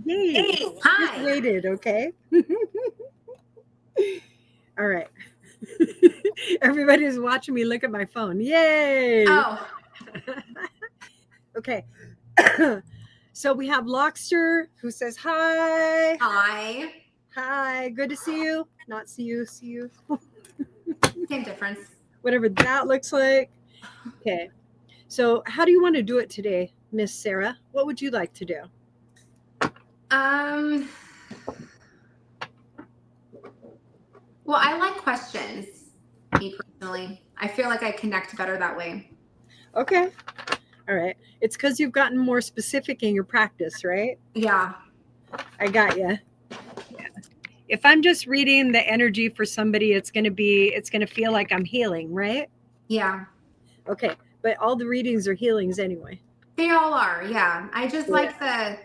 Yay. Hey, hi. Just waited, okay? All right. Everybody's watching me look at my phone. Yay. Oh, Okay. So we have Lockster who says hi. hi. Hi. Good to see you. Not see you. See you. Same difference. Whatever that looks like. Okay. So how do you want to do it today, Miss Sarah? What would you like to do? Well, I like questions, me personally. I feel like I connect better that way. Okay. All right. It's because you've gotten more specific in your practice, right? Yeah. I got you. Yeah. If I'm just reading the energy for somebody, it's going to feel like I'm healing, right? Yeah. Okay. But all the readings are healings anyway. They all are. Yeah. I just like the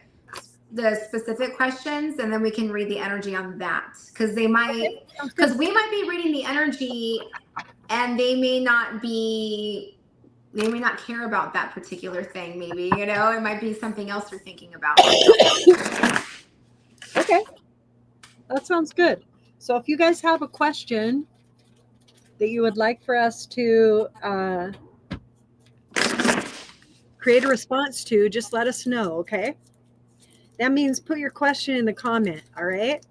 specific questions, and then we can read the energy on that, because we might be reading the energy and they may not care about that particular thing. Maybe, it might be something else they're thinking about. Okay. That sounds good. So if you guys have a question that you would like for us to create a response to, just let us know, okay? That means put your question in the comment, all right?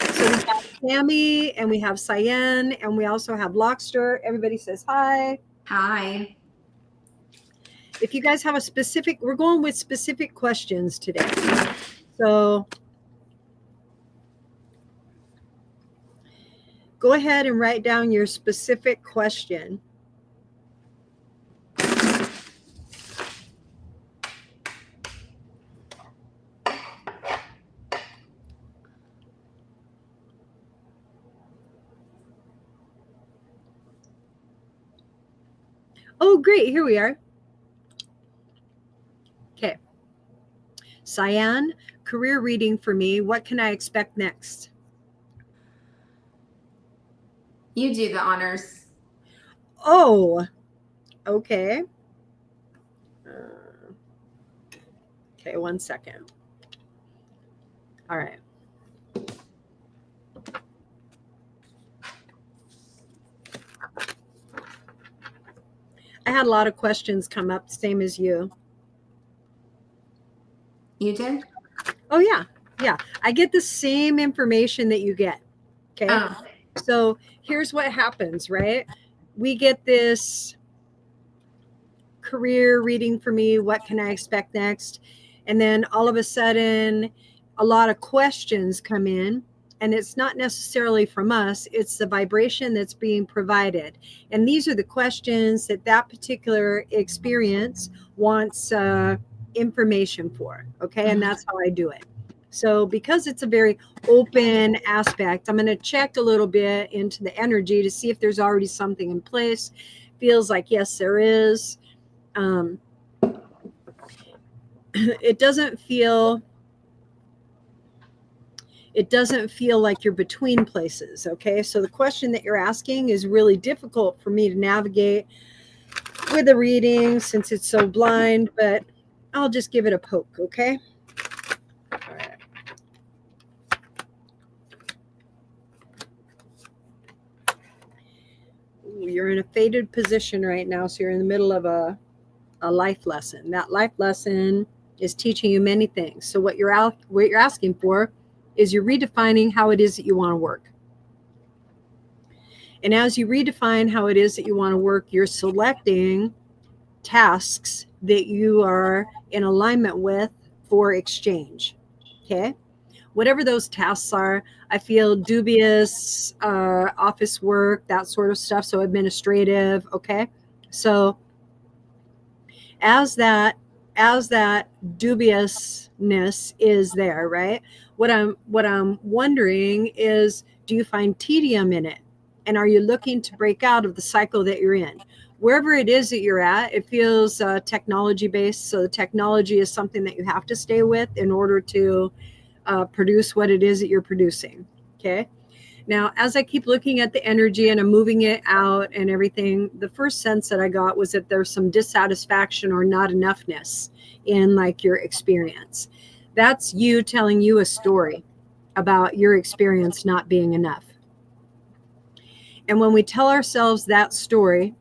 So we have Sammy, and we have Cyan, and we also have Lockster. Everybody says hi. Hi. If you guys have we're going with specific questions today. So go ahead and write down your specific question. Oh, great. Here we are. Okay. Cyan, career reading for me. What can I expect next? You do the honors. Oh, okay. Okay, 1 second. All right. I had a lot of questions come up, same as you. You did? Oh, yeah. Yeah. I get the same information that you get. Okay. Oh. So here's what happens, right? We get this career reading for me. What can I expect next? And then all of a sudden, a lot of questions come in. And it's not necessarily from us, it's the vibration that's being provided. And these are the questions that particular experience wants information for. Okay. And that's how I do it. So because it's a very open aspect, I'm going to check a little bit into the energy to see if there's already something in place. Feels like, yes, there is. It doesn't feel like you're between places. Okay. So the question that you're asking is really difficult for me to navigate with a reading since it's so blind, but I'll just give it a poke. Okay. All right. Ooh, you're in a faded position right now. So you're in the middle of a life lesson. That life lesson is teaching you many things. So what you're asking for is you're redefining how it is that you want to work. And as you redefine how it is that you want to work, you're selecting tasks that you are in alignment with for exchange. Okay. Whatever those tasks are, I feel dubious, office work, that sort of stuff. So administrative. Okay. So as that dubiousness is there, right? What I'm wondering is, do you find tedium in it? And are you looking to break out of the cycle that you're in? Wherever it is that you're at, it feels technology based. So the technology is something that you have to stay with in order to produce what it is that you're producing. Okay. Now, as I keep looking at the energy and I'm moving it out and everything, the first sense that I got was that there's some dissatisfaction or not enoughness in like your experience. That's you telling you a story about your experience not being enough. And when we tell ourselves that story,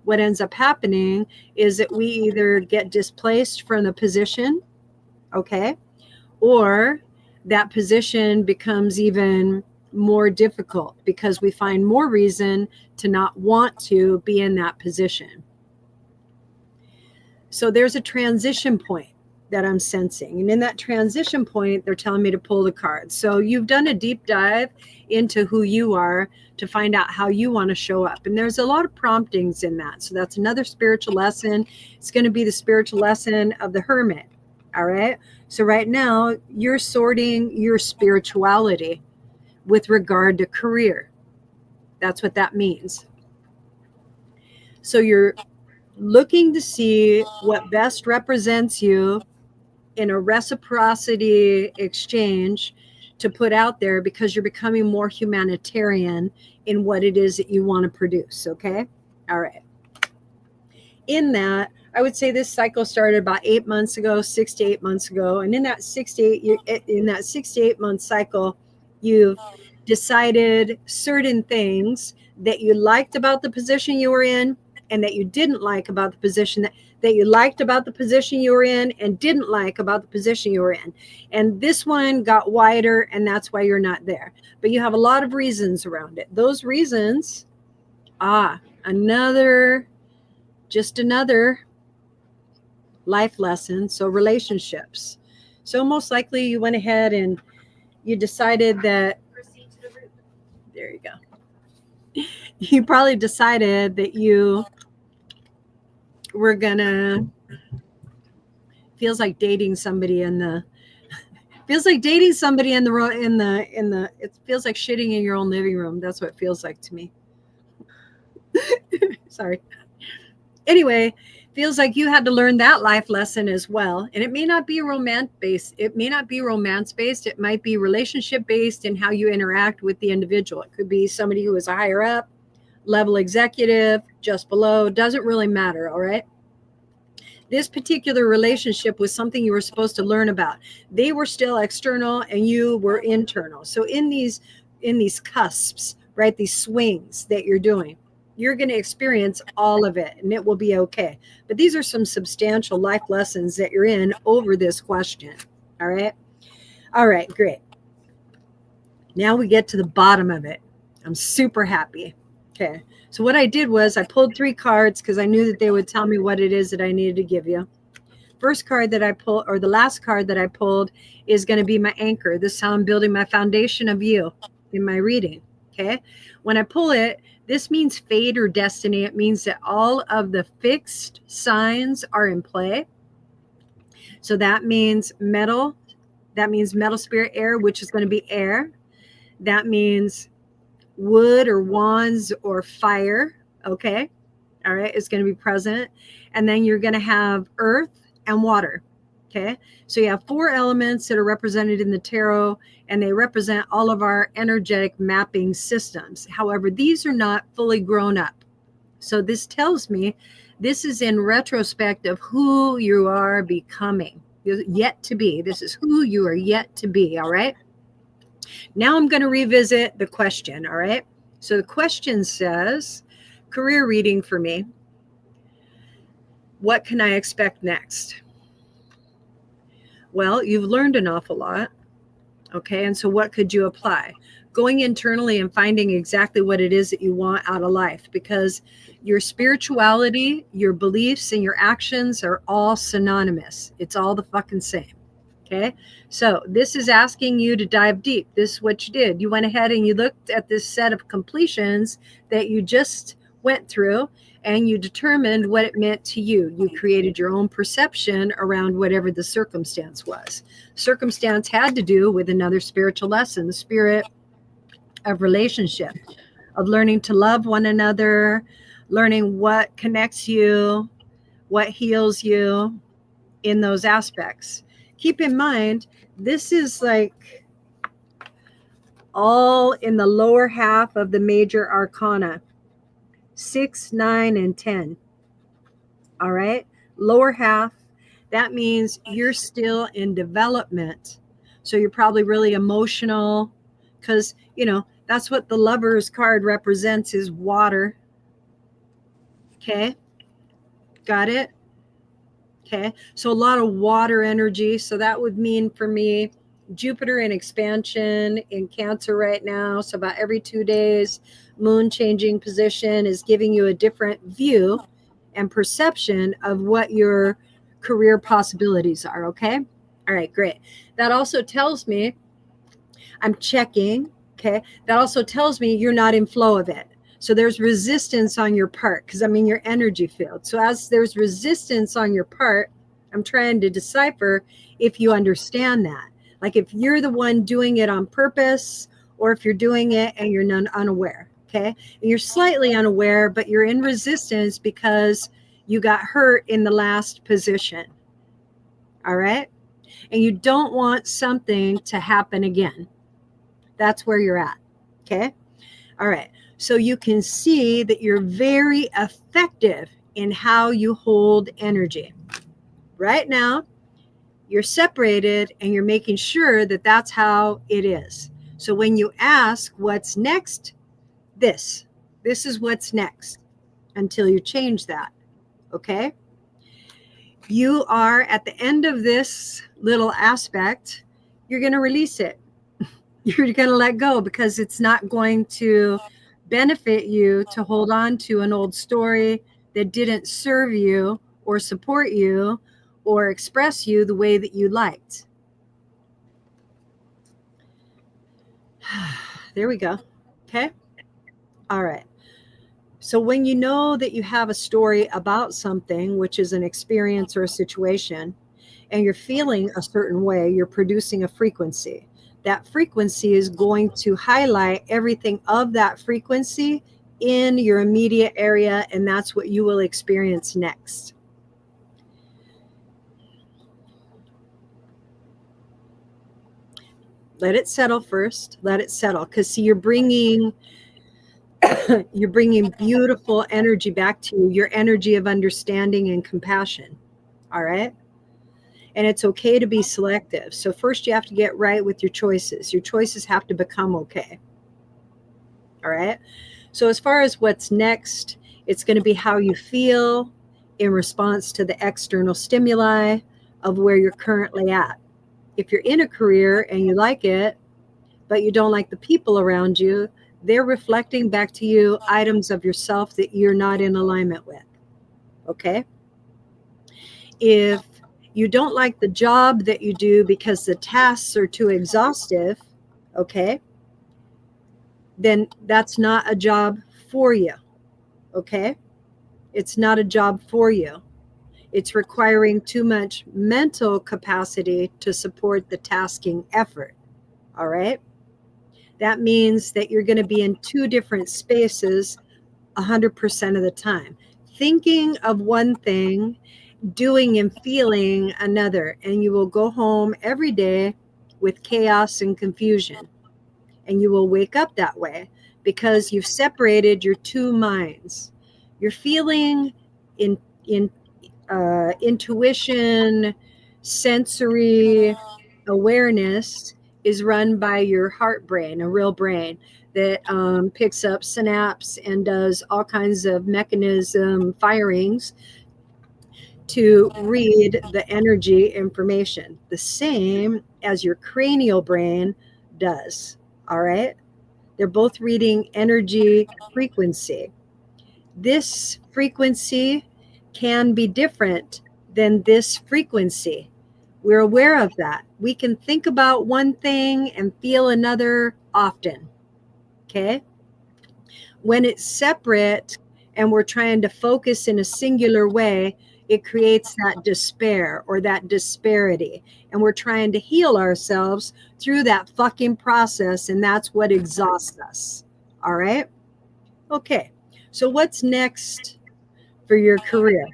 what ends up happening is that we either get displaced from the position, okay, or that position becomes even more difficult because we find more reason to not want to be in that position. So there's a transition point that I'm sensing. And in that transition point, they're telling me to pull the cards. So you've done a deep dive into who you are to find out how you want to show up. And there's a lot of promptings in that. So that's another spiritual lesson. It's going to be the spiritual lesson of the hermit. All right. So right now, you're sorting your spirituality with regard to career. That's what that means. So you're looking to see what best represents you in a reciprocity exchange to put out there, because you're becoming more humanitarian in what it is that you want to produce. Okay. All right. In that, I would say this cycle started about 8 months ago, 6 to 8 months ago. And in that 6 to 8 month cycle, you've decided certain things that you liked about the position you were in and that you didn't like about the position that you liked about the position you were in and didn't like about the position you were in. And this one got wider, and that's why you're not there. But you have a lot of reasons around it. Those reasons, just another life lesson. So relationships. So most likely you went ahead and you decided that, there you go. You probably decided that you were gonna, feels like dating somebody in the it feels like shitting in your own living room. That's what it feels like to me. Sorry. Anyway, feels like you had to learn that life lesson as well. And it may not be romance based. It might be relationship based in how you interact with the individual. It could be somebody who is a higher up, level executive, just below, doesn't really matter. All right. This particular relationship was something you were supposed to learn about. They were still external and you were internal. So in these cusps, right, these swings that you're doing, you're going to experience all of it and it will be okay. But these are some substantial life lessons that you're in over this question. All right. All right, great. Now we get to the bottom of it. I'm super happy. Okay. So what I did was I pulled 3 cards because I knew that they would tell me what it is that I needed to give you. First card that I pulled, or the last card that I pulled, is going to be my anchor. This is how I'm building my foundation of you in my reading. Okay. When I pull it, this means fate or destiny. It means that all of the fixed signs are in play. So that means metal. That means metal, spirit, air, which is going to be air. That means wood or wands or fire. Okay. All right. It's going to be present. And then you're going to have earth and water. Okay. So you have 4 elements that are represented in the tarot, and they represent all of our energetic mapping systems. However, these are not fully grown up. So this tells me this is in retrospect of who you are becoming. You're yet to be. This is who you are yet to be. All right. Now I'm going to revisit the question. All right. So the question says, career reading for me. What can I expect next? Well, you've learned an awful lot. Okay. And so what could you apply? Going internally and finding exactly what it is that you want out of life, because your spirituality, your beliefs, and your actions are all synonymous. It's all the fucking same. Okay. So this is asking you to dive deep. This is what you did. You went ahead and you looked at this set of completions that you just went through, and you determined what it meant to you. You created your own perception around whatever the circumstance was. Circumstance had to do with another spiritual lesson, the spirit of relationship, of learning to love one another, learning what connects you, what heals you in those aspects. Keep in mind, this is like all in the lower half of the major arcana, 6, 9, and 10. All right. Lower half. That means you're still in development. So you're probably really emotional because, you know, that's what the Lover's card represents, is water. Okay. Got it? Okay. So a lot of water energy. So that would mean for me, Jupiter in expansion in Cancer right now. So about every 2 days, moon changing position is giving you a different view and perception of what your career possibilities are. Okay. All right, great. That also tells me, I'm checking. Okay. That also tells me you're not in flow of it. So there's resistance on your part, because I'm in your energy field. So as there's resistance on your part, I'm trying to decipher if you understand that. Like if you're the one doing it on purpose, or if you're doing it and you're unaware. Okay. And you're slightly unaware, but you're in resistance because you got hurt in the last position. All right. And you don't want something to happen again. That's where you're at. Okay. All right. So you can see that you're very effective in how you hold energy. Right now, you're separated and you're making sure that that's how it is. So when you ask what's next, this is what's next until you change that. Okay. You are at the end of this little aspect, you're going to release it. You're going to let go because it's not going to benefit you to hold on to an old story that didn't serve you or support you or express you the way that you liked. There we go. Okay. All right. So when you know that you have a story about something, which is an experience or a situation, and you're feeling a certain way, you're producing a frequency. That frequency is going to highlight everything of that frequency in your immediate area, and that's what you will experience next. Let it settle first. Let it settle, because see, you're bringing beautiful energy back to you, your energy of understanding and compassion. All right. And it's okay to be selective. So first you have to get right with your choices. Your choices have to become okay. All right. So as far as what's next, it's going to be how you feel in response to the external stimuli of where you're currently at. If you're in a career and you like it, but you don't like the people around you, they're reflecting back to you items of yourself that you're not in alignment with. Okay. If you don't like the job that you do because the tasks are too exhaustive, okay, then that's not a job for you. Okay. It's not a job for you. It's requiring too much mental capacity to support the tasking effort. All right. That means that you're going to be in two different spaces 100% of the time, thinking of one thing, doing and feeling another, and you will go home every day with chaos and confusion. And you will wake up that way because you've separated your two minds. You're feeling in intuition, sensory awareness is run by your heart brain, a real brain that picks up synapse and does all kinds of mechanism firings to read the energy information, the same as your cranial brain does. All right. They're both reading energy frequency. This frequency can be different than this frequency. We're aware of that. We can think about one thing and feel another often. Okay. When it's separate and we're trying to focus in a singular way, it creates that despair or that disparity. And we're trying to heal ourselves through that fucking process. And that's what exhausts us. All right. Okay. So what's next for your career?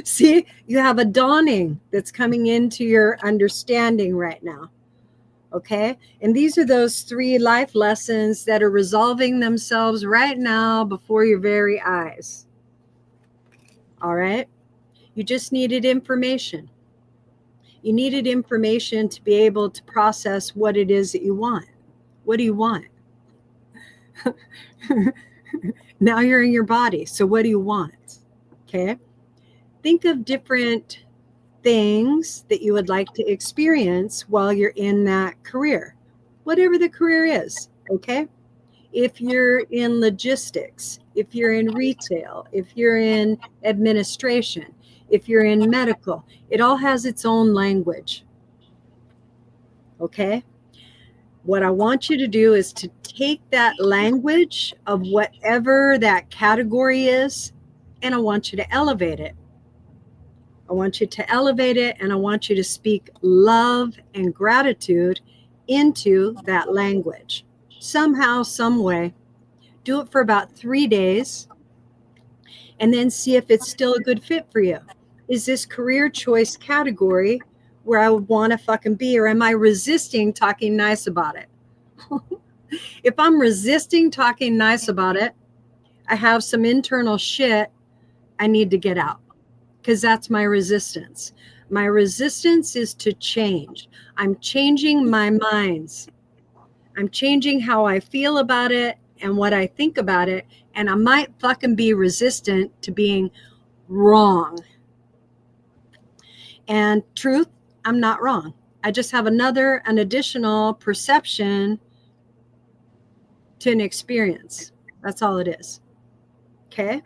See, you have a dawning that's coming into your understanding right now. Okay. And these are those 3 life lessons that are resolving themselves right now before your very eyes. All right. You just needed information. You needed information to be able to process what it is that you want. What do you want? Now you're in your body. So what do you want? Okay. Think of different things that you would like to experience while you're in that career, whatever the career is. Okay. If you're in logistics, if you're in retail, if you're in administration, if you're in medical, it all has its own language. Okay. What I want you to do is to take that language of whatever that category is, and I want you to elevate it. I want you to elevate it, and I want you to speak love and gratitude into that language. Somehow, some way. Do it for about 3 days, and then see if it's still a good fit for you. Is this career choice category where I would want to fucking be, or am I resisting talking nice about it? If I'm resisting talking nice about it, I have some internal shit I need to get out, because that's my resistance. My resistance is to change. I'm changing my minds. I'm changing how I feel about it and what I think about it. And I might fucking be resistant to being wrong. And truth, I'm not wrong. I just have an additional perception to an experience. That's all it is. Okay.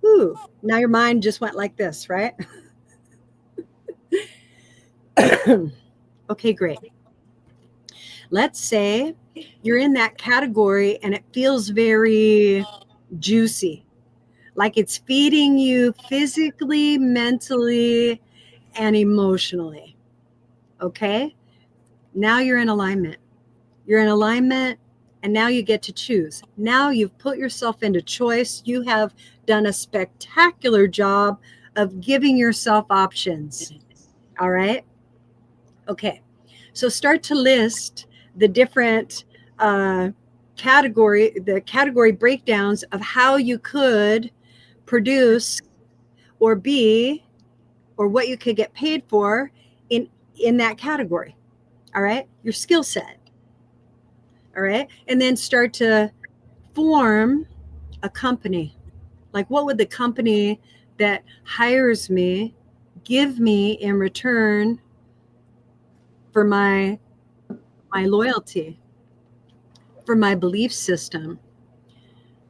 Ooh, now your mind just went like this, right? Okay, great. Let's say you're in that category and it feels very juicy, like it's feeding you physically, mentally, and emotionally. Okay. Now you're in alignment. You're in alignment, and now you get to choose. Now you've put yourself into choice. You have done a spectacular job of giving yourself options. All right. Okay. So start to list the different category breakdowns of how you could produce or be, or what you could get paid for in that category. All right. Your skill set. All right. And then start to form a company. Like, what would the company that hires me give me in return for my loyalty, for my belief system,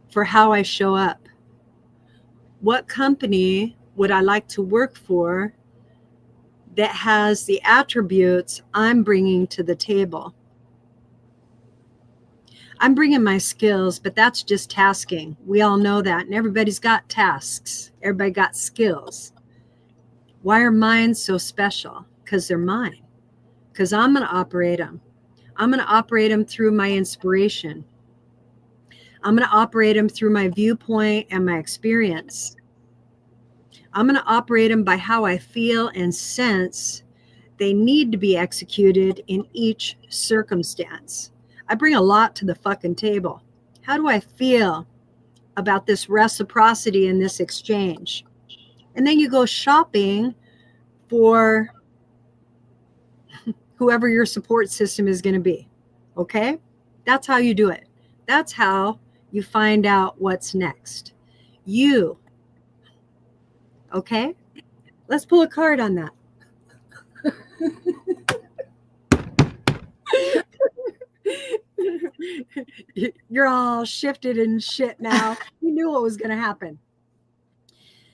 for how I show up? What company would I like to work for that has the attributes I'm bringing to the table? I'm bringing my skills, but that's just tasking. We all know that. And everybody's got tasks. Everybody got skills. Why are mine so special? Because they're mine. Because I'm going to operate them. I'm going to operate them through my inspiration. I'm going to operate them through my viewpoint and my experience. I'm going to operate them by how I feel and sense they need to be executed in each circumstance. I bring a lot to the fucking table. How do I feel about this reciprocity in this exchange? And then you go shopping for whoever your support system is going to be. Okay? That's how you do it. That's how you find out what's next. You. Okay? Let's pull a card on that. You're all shifted and shit now. You knew what was going to happen.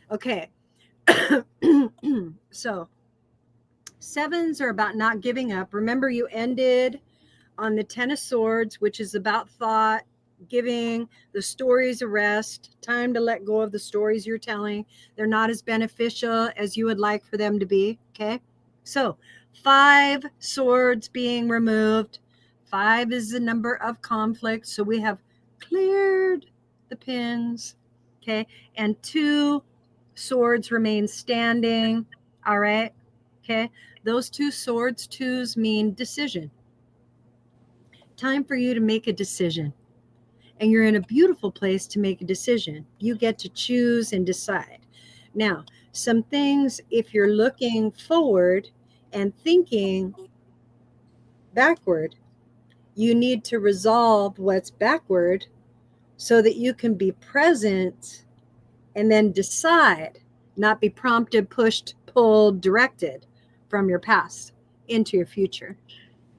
Okay. So, sevens are about not giving up. Remember, you ended on the Ten of Swords, which is about thought, giving the stories a rest, time to let go of the stories you're telling. They're not as beneficial as you would like for them to be. Okay. So 5 swords being removed. 5 is the number of conflict. So we have cleared the pins. Okay. And 2 swords remain standing. All right. Okay. Those 2 swords, 2s mean decision. Time for you to make a decision. And you're in a beautiful place to make a decision. You get to choose and decide. Now, some things, if you're looking forward, and thinking backward. You need to resolve what's backward so that you can be present and then decide, not be prompted, pushed, pulled, directed from your past into your future.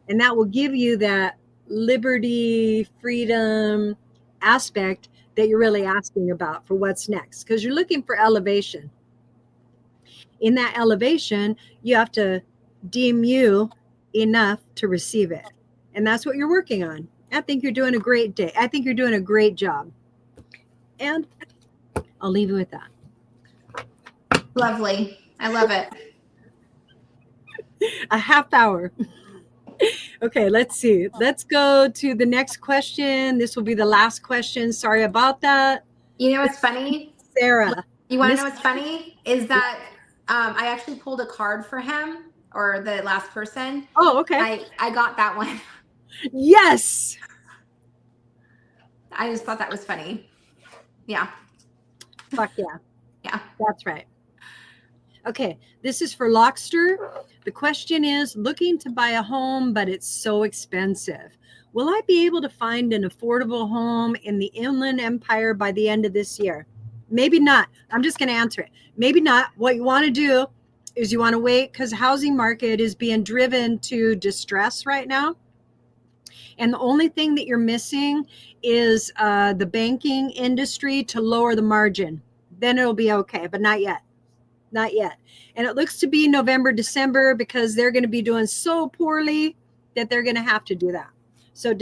And that will give you that liberty, freedom aspect that you're really asking about for what's next, because you're looking for elevation. In that elevation, you have to deem you enough to receive it. And that's what you're working on. I think you're doing a great day. I think you're doing a great job. And I'll leave you with that. Lovely. I love it. A half hour. Okay, let's see. Let's go to the next question. This will be the last question. Sorry about that. You know what's funny? Sarah. You want to know what's funny? Is that I actually pulled a card for him, or the last person. Oh, okay. I got that one. Yes. I just thought that was funny. Yeah. Fuck yeah. Yeah. That's right. Okay, this is for Lockster. The question is, looking to buy a home, but it's so expensive. Will I be able to find an affordable home in the Inland Empire by the end of this year? Maybe not. I'm just going to answer it. Maybe not. What you want to do is you want to wait, because the housing market is being driven to distress right now. And the only thing that you're missing is the banking industry to lower the margin. Then it'll be okay, but not yet. Not yet. And it looks to be November, December, because they're going to be doing so poorly that they're going to have to do that. So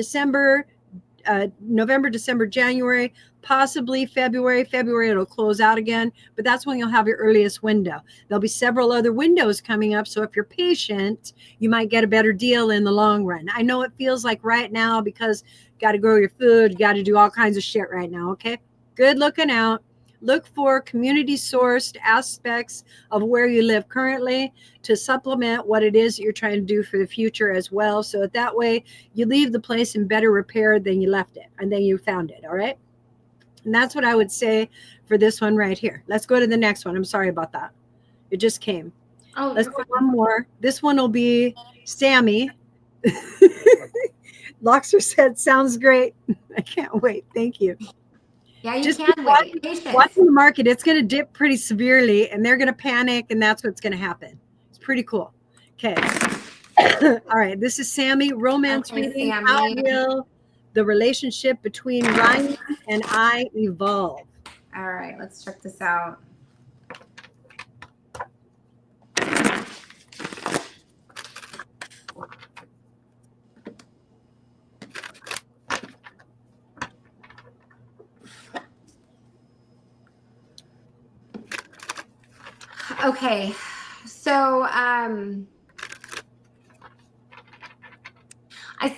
November, December, January, possibly February. February, it'll close out again, but that's when you'll have your earliest window. There'll be several other windows coming up. So if you're patient, you might get a better deal in the long run. I know it feels like right now, because you got to grow your food, you got to do all kinds of shit right now. Okay. Good looking out. Look for community sourced aspects of where you live currently to supplement what it is that you're trying to do for the future as well. So that way you leave the place in better repair than you left it and then you found it. All right. And that's what I would say for this one right here. Let's go to the next one. I'm sorry about that. It just came. Oh, let's do one more. This one will be Sammy. Loxer said, sounds great. I can't wait. Thank you. Yeah, you Just can wait. watching the market, it's going to dip pretty severely, and they're going to panic, and that's what's going to happen. It's pretty cool. Okay. All right. This is Sammy. Romance reading. Sammy. How will the relationship between Ryan and I evolve? All right. Let's check this out. Okay, so I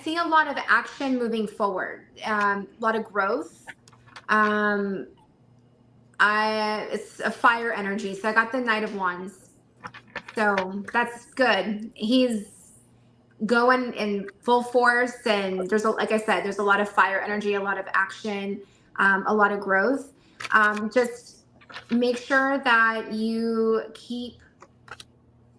see a lot of action moving forward, a lot of growth. It's a fire energy, so I got the Knight of Wands, so that's good. He's going in full force, and there's like I said, there's a lot of fire energy, a lot of action, a lot of growth. Just make sure that you keep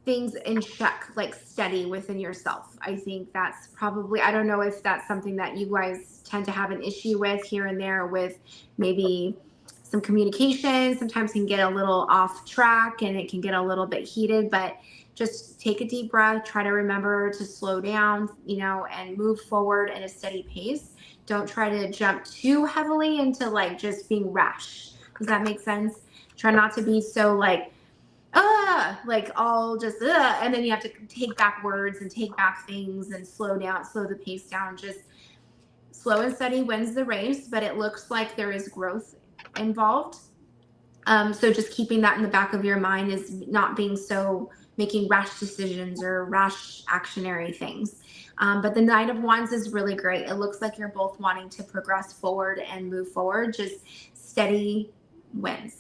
things in check, like steady within yourself. I think that's probably, I don't know if that's something that you guys tend to have an issue with here and there, with maybe some communication. Sometimes can get a little off track and it can get a little bit heated, but just take a deep breath, try to remember to slow down, and move forward at a steady pace. Don't try to jump too heavily into like just being rash. Does that make sense? Try not to be so like all just, and then you have to take back words and take back things and slow the pace down. Just slow and steady wins the race, but it looks like there is growth involved. So just keeping that in the back of your mind is not being so making rash decisions or rash actionary things. But the Knight of Wands is really great. It looks like you're both wanting to progress forward and move forward. Just steady wins.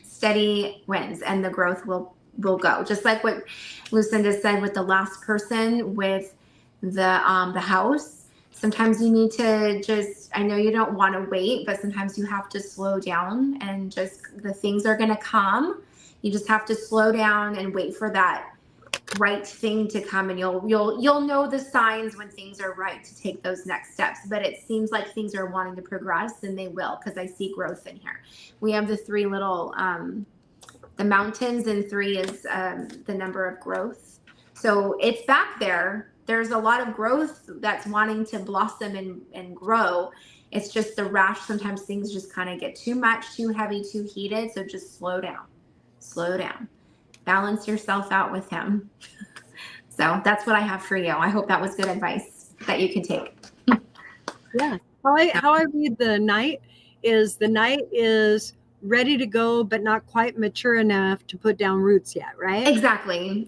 Steady wins, and the growth will go. Just like what Lucinda said with the last person with the house. Sometimes you need to just, I know you don't want to wait, but sometimes you have to slow down, and just the things are going to come. You just have to slow down and wait for that right thing to come, and you'll know the signs when things are right to take those next steps. But it seems like things are wanting to progress, and they will, because I see growth in here. We have the three little the mountains, and 3 is the number of growth. So it's back there. There's a lot of growth that's wanting to blossom and grow. It's just the rash. Sometimes things just kind of get too much, too heavy, too heated. So just slow down. Slow down. Balance yourself out with him. So that's what I have for you. I hope that was good advice that you can take. Yeah. How I read the Knight is ready to go, but not quite mature enough to put down roots yet, right? Exactly.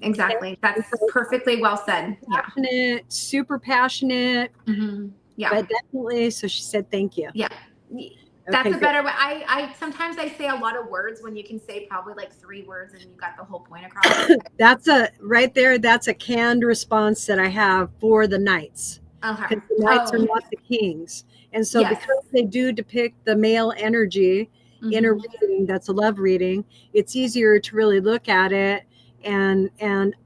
That's perfectly well said. Passionate, super passionate. Mm-hmm. Yeah. But definitely. So she said, thank you. Yeah. That's a better way. I sometimes I say a lot of words when you can say probably like 3 words and you got the whole point across. That's a canned response that I have for the Knights. Okay. Because the Knights are not the kings. And so because they do depict the male energy in a reading that's a love reading, it's easier to really look at it. And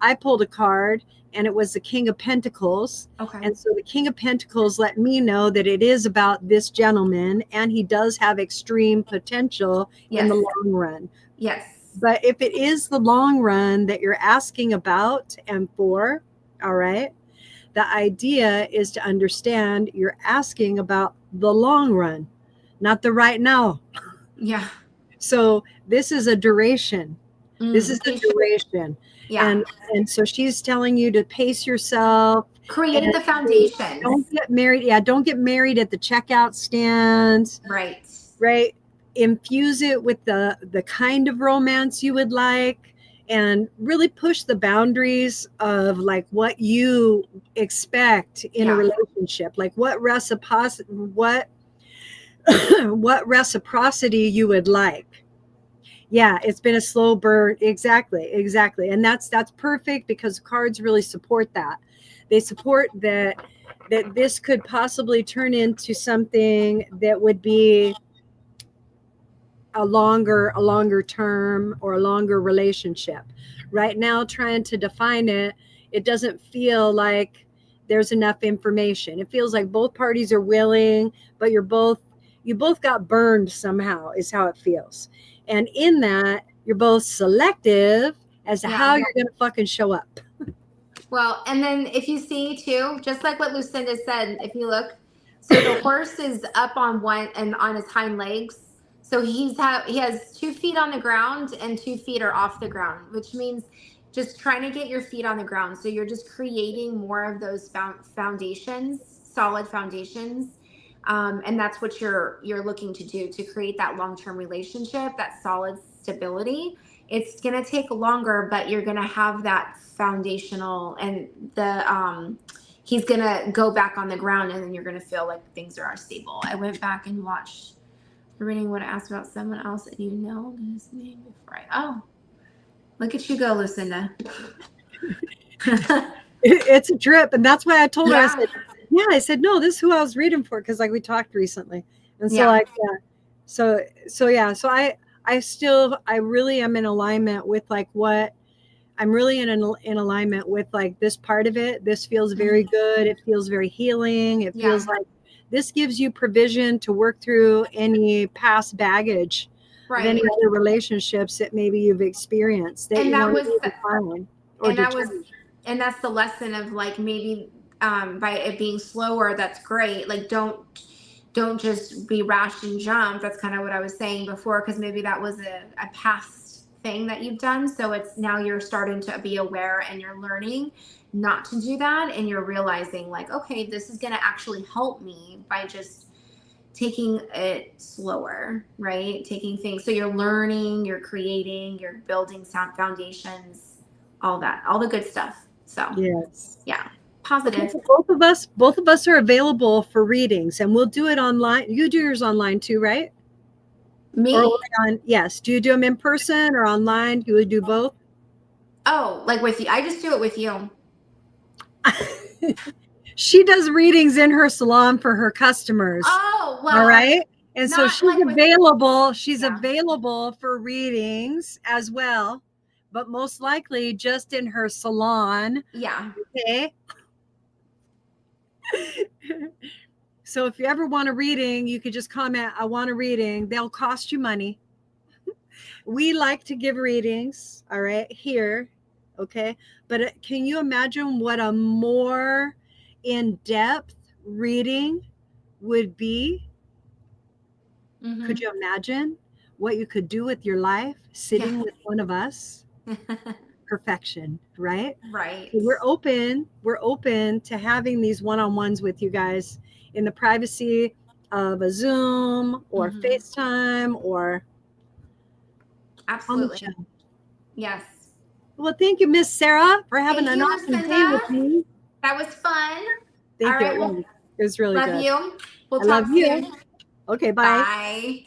I pulled a card, and it was the King of Pentacles. Okay. And so the King of Pentacles let me know that it is about this gentleman, and he does have extreme potential in the long run. Yes. But if it is the long run that you're asking about and for, all right, the idea is to understand you're asking about the long run, not the right now. Yeah. So this is a duration. This is a duration. Yeah. And so she's telling you to pace yourself. Create the foundation. Don't get married. Yeah, don't get married at the checkout stand. Right. Right. Infuse it with the kind of romance you would like, and really push the boundaries of like what you expect in a relationship, like what reciprocity you would like. Yeah, it's been a slow burn. Exactly. And that's perfect, because cards really support that. They support that this could possibly turn into something that would be a longer term or a longer relationship. Right now, trying to define it, it doesn't feel like there's enough information. It feels like both parties are willing, but you both got burned somehow, is how it feels. And in that, you're both selective as to how you're going to fucking show up. Well, and then if you see too, just like what Lucinda said, if you look, so the horse is up on one and on his hind legs. So he has 2 feet on the ground and 2 feet are off the ground, which means just trying to get your feet on the ground. So you're just creating more of those foundations, solid foundations. And that's what you're looking to do, to create that long-term relationship, that solid stability. It's going to take longer, but you're going to have that foundational, and he's going to go back on the ground, and then you're going to feel like things are stable. I went back and watched the reading when I asked about someone else, and you know his name before look at you go, Lucinda. It's a trip. And that's why I told her, I said, no, this is who I was reading for. Cause like we talked recently. And so I really am in alignment with like what I'm really in alignment with, like this part of it. This feels very good. It feels very healing. It feels like this gives you provision to work through any past baggage of any other relationships that maybe you've experienced. And that's the lesson of like, maybe by it being slower, that's great. Like don't just be rash and jump. That's kind of what I was saying before, because maybe that was a past thing that you've done. So it's now you're starting to be aware and you're learning not to do that. And you're realizing like, okay, this is going to actually help me by just taking it slower, right? Taking things. So you're learning, you're creating, you're building sound foundations, all that, all the good stuff. So yeah. Positive. Both of us are available for readings, and we'll do it online. You do yours online too, right? Me? Yes. Do you do them in person or online? Do you do both? Oh, like with you. I just do it with you. She does readings in her salon for her customers. Oh, well. All right. And so she's like available. She's available for readings as well. but most likely just in her salon. Yeah. Okay. So if you ever want a reading, you could just comment, I want a reading. They'll cost you money. We like to give readings, all right, here. Okay. But can you imagine what a more in-depth reading would be? Could you imagine what you could do with your life sitting with one of us? Perfection, right? Right. So we're open to having these one-on-ones with you guys in the privacy of a Zoom or FaceTime or on the Absolutely. chat. Yes. Well, thank you, Miss Sarah, for having Thank an you, awesome day Lucinda. with me. That was fun. All Thank you. right. Well, It was really love good. you. We'll I love talk you. soon. Okay, bye. Bye.